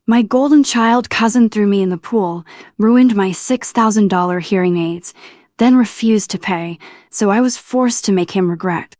My golden child cousin threw me in the pool, ruined my $6,000 hearing aids, then refused to pay, so I was forced to make him regret.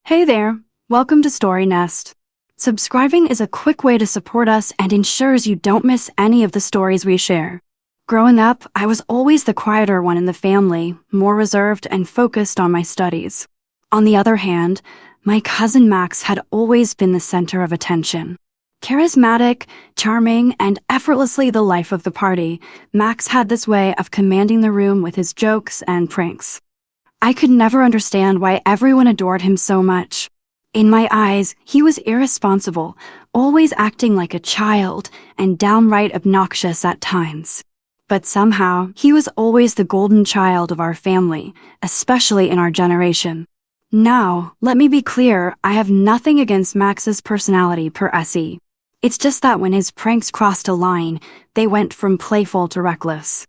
Hey there, welcome to Story Nest. Subscribing is a quick way to support us and ensures you don't miss any of the stories we share. Growing up, I was always the quieter one in the family, more reserved and focused on my studies. On the other hand, my cousin Max had always been the center of attention. Charismatic, charming, and effortlessly the life of the party, Max had this way of commanding the room with his jokes and pranks. I could never understand why everyone adored him so much. In my eyes, he was irresponsible, always acting like a child, and downright obnoxious at times. But somehow, he was always the golden child of our family, especially in our generation. Now, let me be clear, I have nothing against Max's personality per se. It's just that when his pranks crossed a line, they went from playful to reckless.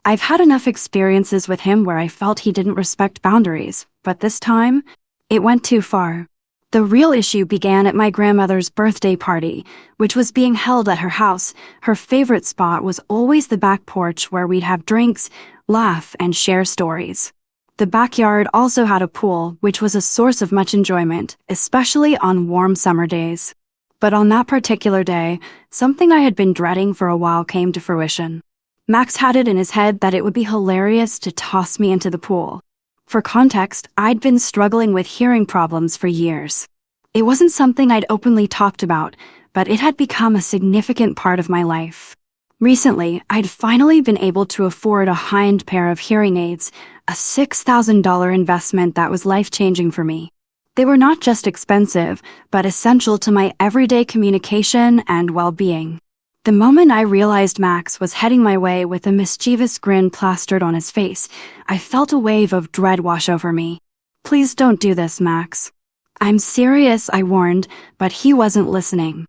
I've had enough experiences with him where I felt he didn't respect boundaries, but this time, it went too far. The real issue began at my grandmother's birthday party, which was being held at her house. Her favorite spot was always the back porch where we'd have drinks, laugh, and share stories. The backyard also had a pool, which was a source of much enjoyment, especially on warm summer days. But on that particular day, something I had been dreading for a while came to fruition. Max had it in his head that it would be hilarious to toss me into the pool. For context, I'd been struggling with hearing problems for years. It wasn't something I'd openly talked about, but it had become a significant part of my life. Recently, I'd finally been able to afford a high-end pair of hearing aids, a $6,000 investment that was life-changing for me. They were not just expensive, but essential to my everyday communication and well-being. The moment I realized Max was heading my way with a mischievous grin plastered on his face, I felt a wave of dread wash over me. Please don't do this, Max. I'm serious, I warned, but he wasn't listening.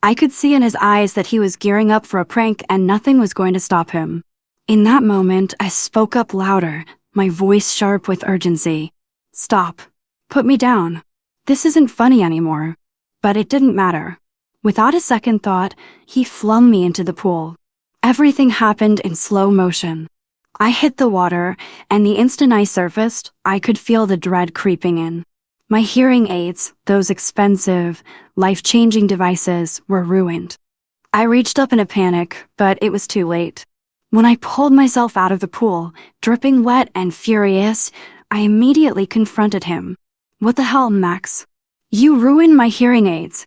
I could see in his eyes that he was gearing up for a prank and nothing was going to stop him. In that moment, I spoke up louder, my voice sharp with urgency. Stop. Put me down. This isn't funny anymore. But it didn't matter. Without a second thought, he flung me into the pool. Everything happened in slow motion. I hit the water, and the instant I surfaced, I could feel the dread creeping in. My hearing aids, those expensive, life-changing devices, were ruined. I reached up in a panic, but it was too late. When I pulled myself out of the pool, dripping wet and furious, I immediately confronted him. What the hell, Max? You ruined my hearing aids.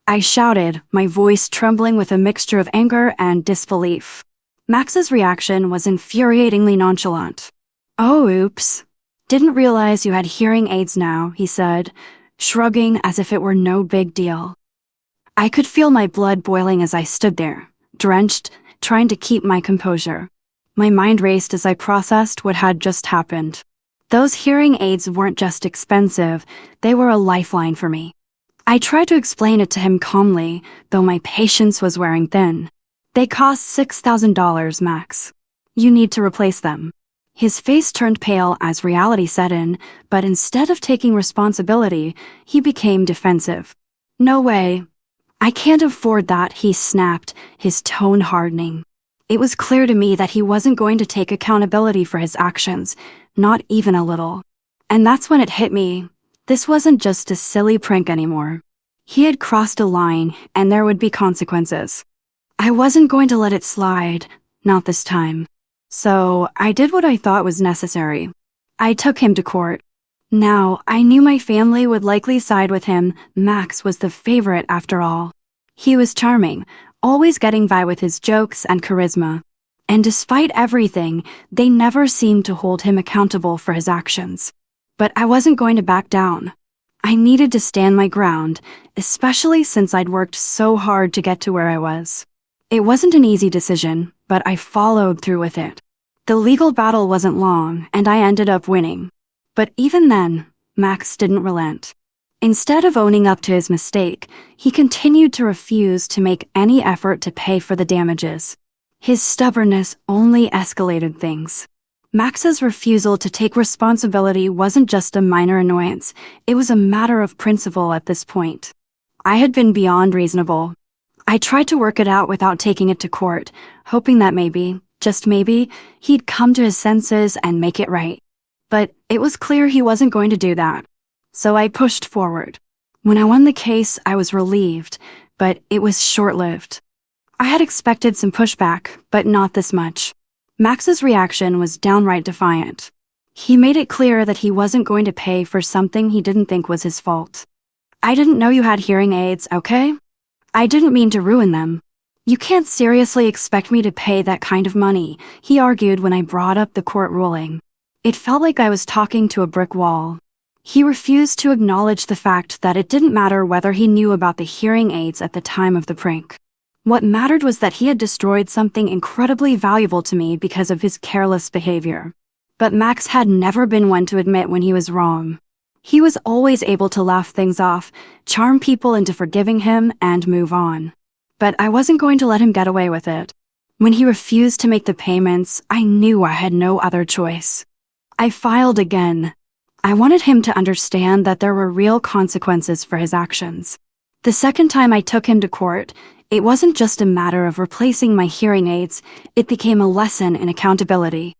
I shouted, my voice trembling with a mixture of anger and disbelief. Max's reaction was infuriatingly nonchalant. Oh, oops. Didn't realize you had hearing aids now, he said, shrugging as if it were no big deal. I could feel my blood boiling as I stood there, drenched, trying to keep my composure. My mind raced as I processed what had just happened. Those hearing aids weren't just expensive, they were a lifeline for me. I tried to explain it to him calmly, though my patience was wearing thin. They cost $6,000, Max. You need to replace them. His face turned pale as reality set in, but instead of taking responsibility, he became defensive. No way. I can't afford that, he snapped, his tone hardening. It was clear to me that he wasn't going to take accountability for his actions, not even a little. And that's when it hit me. This wasn't just a silly prank anymore. He had crossed a line, and there would be consequences. I wasn't going to let it slide, not this time. So, I did what I thought was necessary. I took him to court. Now, I knew my family would likely side with him. Max was the favorite after all. He was charming, always getting by with his jokes and charisma. And despite everything, they never seemed to hold him accountable for his actions. But I wasn't going to back down. I needed to stand my ground, especially since I'd worked so hard to get to where I was. It wasn't an easy decision, but I followed through with it. The legal battle wasn't long, and I ended up winning. But even then, Max didn't relent. Instead of owning up to his mistake, he continued to refuse to make any effort to pay for the damages. His stubbornness only escalated things. Max's refusal to take responsibility wasn't just a minor annoyance, it was a matter of principle at this point. I had been beyond reasonable. I tried to work it out without taking it to court, hoping that maybe, just maybe, he'd come to his senses and make it right. But it was clear he wasn't going to do that. So I pushed forward. When I won the case, I was relieved, but it was short-lived. I had expected some pushback, but not this much. Max's reaction was downright defiant. He made it clear that he wasn't going to pay for something he didn't think was his fault. "I didn't know you had hearing aids, okay? I didn't mean to ruin them. You can't seriously expect me to pay that kind of money," he argued when I brought up the court ruling. It felt like I was talking to a brick wall. He refused to acknowledge the fact that it didn't matter whether he knew about the hearing aids at the time of the prank. What mattered was that he had destroyed something incredibly valuable to me because of his careless behavior. But Max had never been one to admit when he was wrong. He was always able to laugh things off, charm people into forgiving him, and move on. But I wasn't going to let him get away with it. When he refused to make the payments, I knew I had no other choice. I filed again. I wanted him to understand that there were real consequences for his actions. The second time I took him to court, it wasn't just a matter of replacing my hearing aids, it became a lesson in accountability.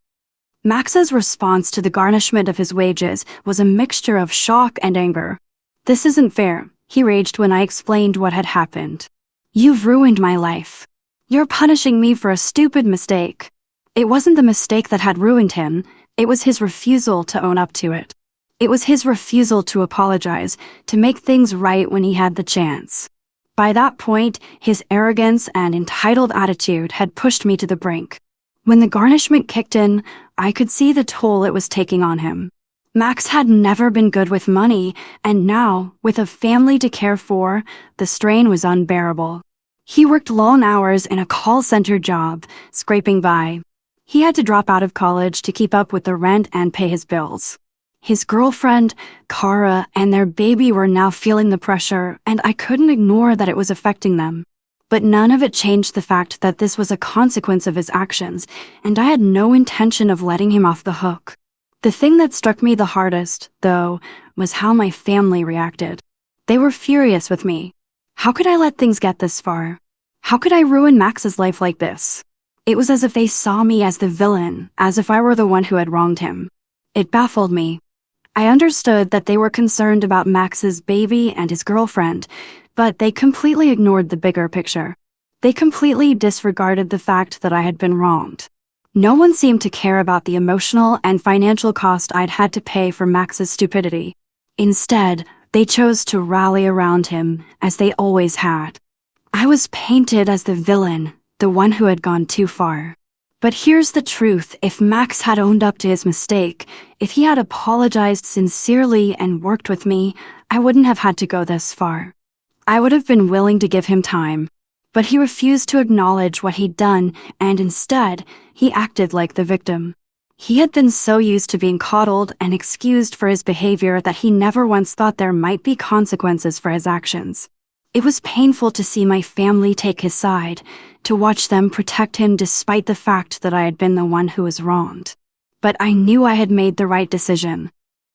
Max's response to the garnishment of his wages was a mixture of shock and anger. "This isn't fair," he raged when I explained what had happened. "You've ruined my life. You're punishing me for a stupid mistake." It wasn't the mistake that had ruined him, it was his refusal to own up to it. It was his refusal to apologize, to make things right when he had the chance. By that point, his arrogance and entitled attitude had pushed me to the brink. When the garnishment kicked in, I could see the toll it was taking on him. Max had never been good with money, and now, with a family to care for, the strain was unbearable. He worked long hours in a call center job, scraping by. He had to drop out of college to keep up with the rent and pay his bills. His girlfriend, Kara, and their baby were now feeling the pressure, and I couldn't ignore that it was affecting them. But none of it changed the fact that this was a consequence of his actions, and I had no intention of letting him off the hook. The thing that struck me the hardest, though, was how my family reacted. They were furious with me. How could I let things get this far? How could I ruin Max's life like this? It was as if they saw me as the villain, as if I were the one who had wronged him. It baffled me. I understood that they were concerned about Max's baby and his girlfriend, but they completely ignored the bigger picture. They completely disregarded the fact that I had been wronged. No one seemed to care about the emotional and financial cost I'd had to pay for Max's stupidity. Instead, they chose to rally around him, as they always had. I was painted as the villain, the one who had gone too far. But here's the truth: if Max had owned up to his mistake, if he had apologized sincerely and worked with me, I wouldn't have had to go this far. I would have been willing to give him time. But he refused to acknowledge what he'd done, and instead, he acted like the victim. He had been so used to being coddled and excused for his behavior that he never once thought there might be consequences for his actions. It was painful to see my family take his side, to watch them protect him despite the fact that I had been the one who was wronged. But I knew I had made the right decision.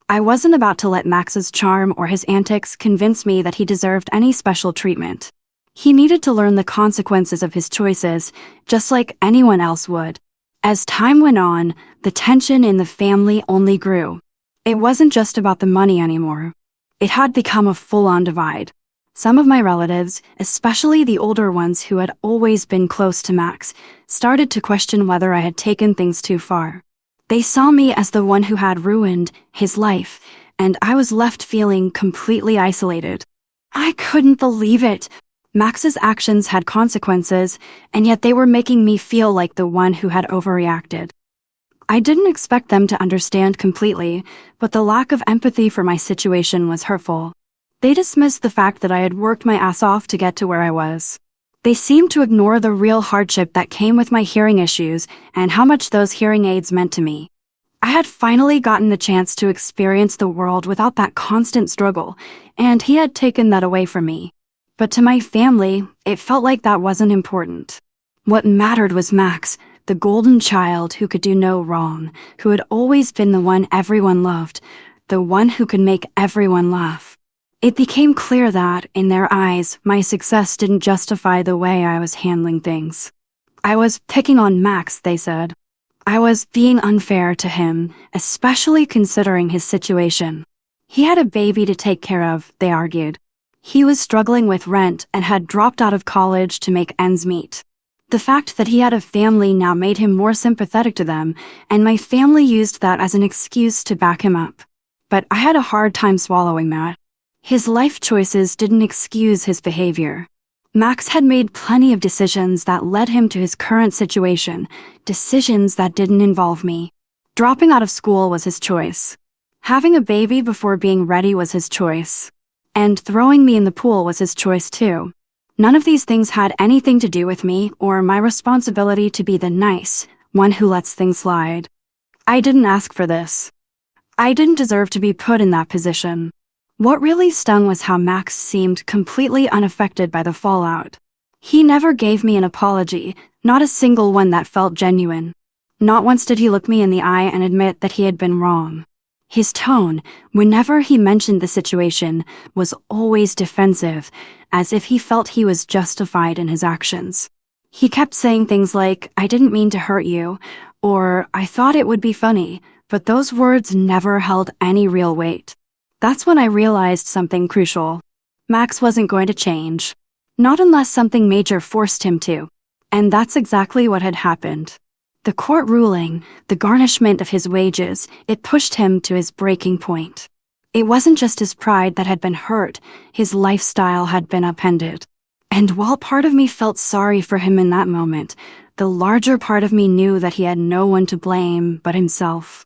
I wasn't about to let Max's charm or his antics convince me that he deserved any special treatment. He needed to learn the consequences of his choices, just like anyone else would. As time went on, the tension in the family only grew. It wasn't just about the money anymore. It had become a full-on divide. Some of my relatives, especially the older ones who had always been close to Max, started to question whether I had taken things too far. They saw me as the one who had ruined his life, and I was left feeling completely isolated. I couldn't believe it. Max's actions had consequences, and yet they were making me feel like the one who had overreacted. I didn't expect them to understand completely, but the lack of empathy for my situation was hurtful. They dismissed the fact that I had worked my ass off to get to where I was. They seemed to ignore the real hardship that came with my hearing issues and how much those hearing aids meant to me. I had finally gotten the chance to experience the world without that constant struggle, and he had taken that away from me. But to my family, it felt like that wasn't important. What mattered was Max, the golden child who could do no wrong, who had always been the one everyone loved, the one who could make everyone laugh. It became clear that, in their eyes, my success didn't justify the way I was handling things. I was picking on Max, they said. I was being unfair to him, especially considering his situation. He had a baby to take care of, they argued. He was struggling with rent and had dropped out of college to make ends meet. The fact that he had a family now made him more sympathetic to them, and my family used that as an excuse to back him up. But I had a hard time swallowing that. His life choices didn't excuse his behavior. Max had made plenty of decisions that led him to his current situation, decisions that didn't involve me. Dropping out of school was his choice. Having a baby before being ready was his choice. And throwing me in the pool was his choice too. None of these things had anything to do with me or my responsibility to be the nice one who lets things slide. I didn't ask for this. I didn't deserve to be put in that position. What really stung was how Max seemed completely unaffected by the fallout. He never gave me an apology, not a single one that felt genuine. Not once did he look me in the eye and admit that he had been wrong. His tone, whenever he mentioned the situation, was always defensive, as if he felt he was justified in his actions. He kept saying things like, "I didn't mean to hurt you," or "I thought it would be funny," but those words never held any real weight. That's when I realized something crucial. Max wasn't going to change. Not unless something major forced him to. And that's exactly what had happened. The court ruling, the garnishment of his wages, it pushed him to his breaking point. It wasn't just his pride that had been hurt, his lifestyle had been upended. And while part of me felt sorry for him in that moment, the larger part of me knew that he had no one to blame but himself.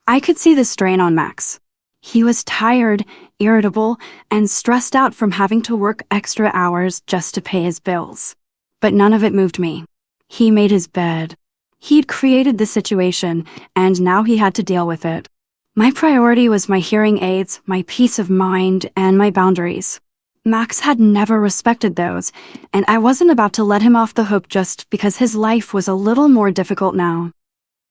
I could see the strain on Max. He was tired, irritable, and stressed out from having to work extra hours just to pay his bills. But none of it moved me. He made his bed. He'd created the situation, and now he had to deal with it. My priority was my hearing aids, my peace of mind, and my boundaries. Max had never respected those, and I wasn't about to let him off the hook just because his life was a little more difficult now.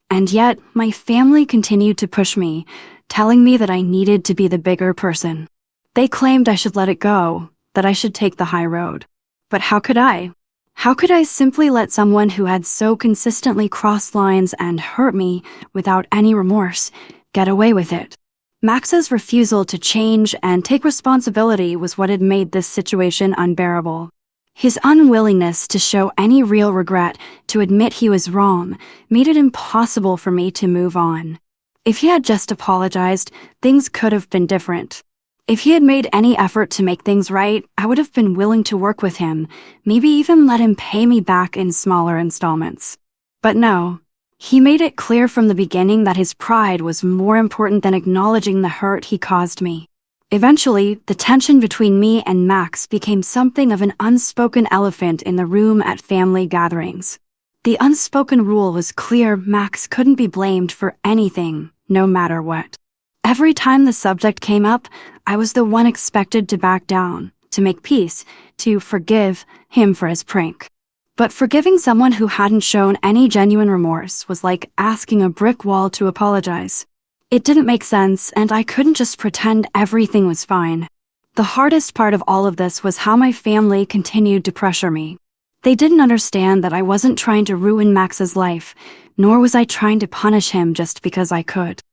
And yet, my family continued to push me, telling me that I needed to be the bigger person. They claimed I should let it go, that I should take the high road. But how could I? How could I simply let someone who had so consistently crossed lines and hurt me without any remorse get away with it? Max's refusal to change and take responsibility was what had made this situation unbearable. His unwillingness to show any real regret, to admit he was wrong, made it impossible for me to move on. If he had just apologized, things could have been different. If he had made any effort to make things right, I would have been willing to work with him, maybe even let him pay me back in smaller installments. But no, he made it clear from the beginning that his pride was more important than acknowledging the hurt he caused me. Eventually, the tension between me and Max became something of an unspoken elephant in the room at family gatherings. The unspoken rule was clear: Max couldn't be blamed for anything, no matter what. Every time the subject came up, I was the one expected to back down, to make peace, to forgive him for his prank. But forgiving someone who hadn't shown any genuine remorse was like asking a brick wall to apologize. It didn't make sense, and I couldn't just pretend everything was fine. The hardest part of all of this was how my family continued to pressure me. They didn't understand that I wasn't trying to ruin Max's life, nor was I trying to punish him just because I could.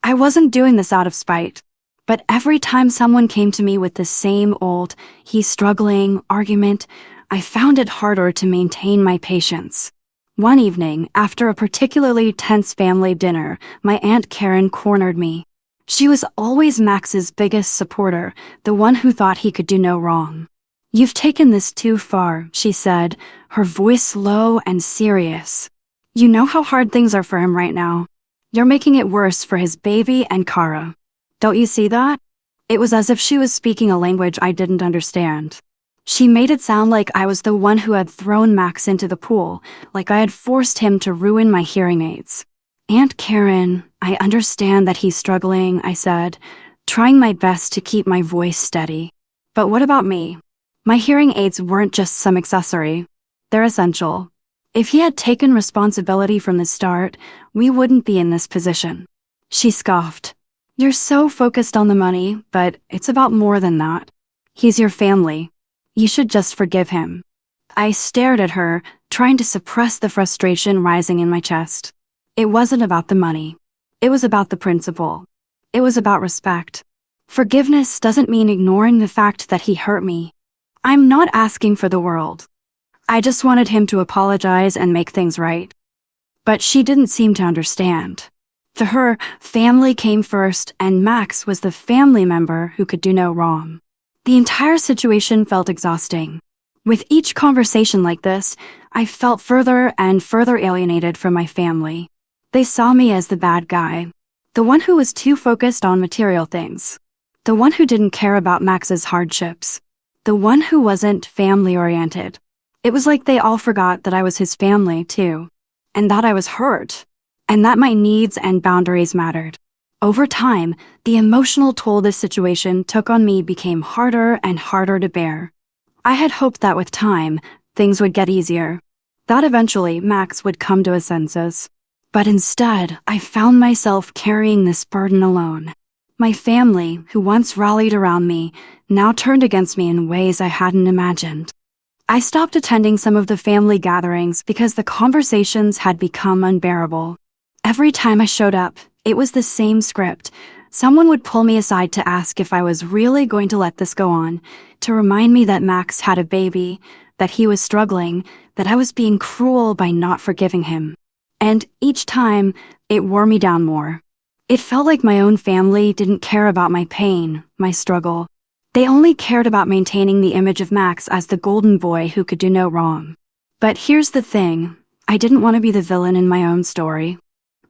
I wasn't doing this out of spite. But every time someone came to me with the same old, "he's struggling" argument, I found it harder to maintain my patience. One evening, after a particularly tense family dinner, my Aunt Karen cornered me. She was always Max's biggest supporter, the one who thought he could do no wrong. "You've taken this too far," she said, her voice low and serious. "You know how hard things are for him right now. You're making it worse for his baby and Kara. Don't you see that?" It was as if she was speaking a language I didn't understand. She made it sound like I was the one who had thrown Max into the pool, like I had forced him to ruin my hearing aids. "Aunt Karen, I understand that he's struggling," I said, trying my best to keep my voice steady. "But what about me? My hearing aids weren't just some accessory. They're essential. If he had taken responsibility from the start, we wouldn't be in this position." She scoffed. You're so focused on the money, but it's about more than that. He's your family. You should just forgive him. I stared at her, trying to suppress the frustration rising in my chest. It wasn't about the money. It was about the principle. It was about respect. Forgiveness doesn't mean ignoring the fact that he hurt me. I'm not asking for the world. I just wanted him to apologize and make things right. But she didn't seem to understand. To her, family came first, and Max was the family member who could do no wrong. The entire situation felt exhausting. With each conversation like this, I felt further and further alienated from my family. They saw me as the bad guy, the one who was too focused on material things, the one who didn't care about Max's hardships, the one who wasn't family-oriented. It was like they all forgot that I was his family, too, and that I was hurt, and that my needs and boundaries mattered. Over time, the emotional toll this situation took on me became harder and harder to bear. I had hoped that with time, things would get easier, that eventually Max would come to his senses. But instead, I found myself carrying this burden alone. My family, who once rallied around me, now turned against me in ways I hadn't imagined. I stopped attending some of the family gatherings because the conversations had become unbearable. Every time I showed up, it was the same script. Someone would pull me aside to ask if I was really going to let this go on, to remind me that Max had a baby, that he was struggling, that I was being cruel by not forgiving him. And each time, it wore me down more. It felt like my own family didn't care about my pain, my struggle. They only cared about maintaining the image of Max as the golden boy who could do no wrong. But here's the thing, I didn't want to be the villain in my own story.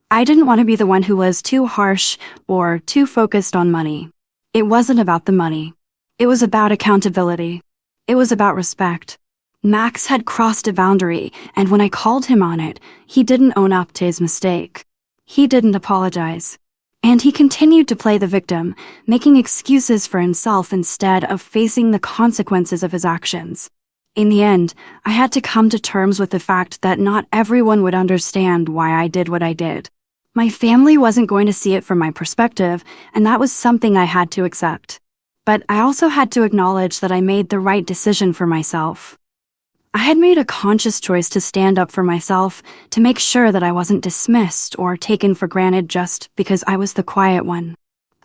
I didn't want to be the one who was too harsh or too focused on money. It wasn't about the money. It was about accountability. It was about respect. Max had crossed a boundary, and when I called him on it, he didn't own up to his mistake. He didn't apologize. And he continued to play the victim, making excuses for himself instead of facing the consequences of his actions. In the end, I had to come to terms with the fact that not everyone would understand why I did what I did. My family wasn't going to see it from my perspective, and that was something I had to accept. But I also had to acknowledge that I made the right decision for myself. I had made a conscious choice to stand up for myself, to make sure that I wasn't dismissed or taken for granted just because I was the quiet one.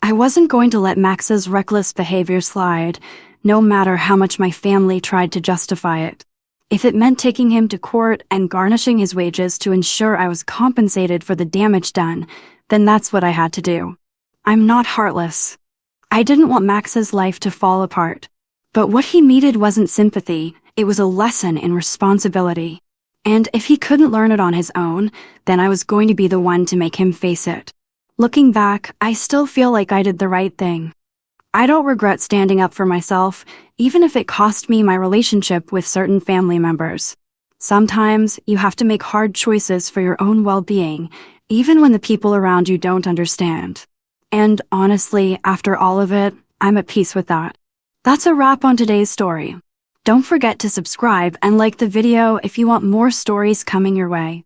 I wasn't going to let Max's reckless behavior slide, no matter how much my family tried to justify it. If it meant taking him to court and garnishing his wages to ensure I was compensated for the damage done, then that's what I had to do. I'm not heartless. I didn't want Max's life to fall apart. But what he needed wasn't sympathy, it was a lesson in responsibility. And if he couldn't learn it on his own, then I was going to be the one to make him face it. Looking back, I still feel like I did the right thing. I don't regret standing up for myself, even if it cost me my relationship with certain family members. Sometimes you have to make hard choices for your own well-being, even when the people around you don't understand. And honestly, after all of it, I'm at peace with that. That's a wrap on today's story. Don't forget to subscribe and like the video if you want more stories coming your way.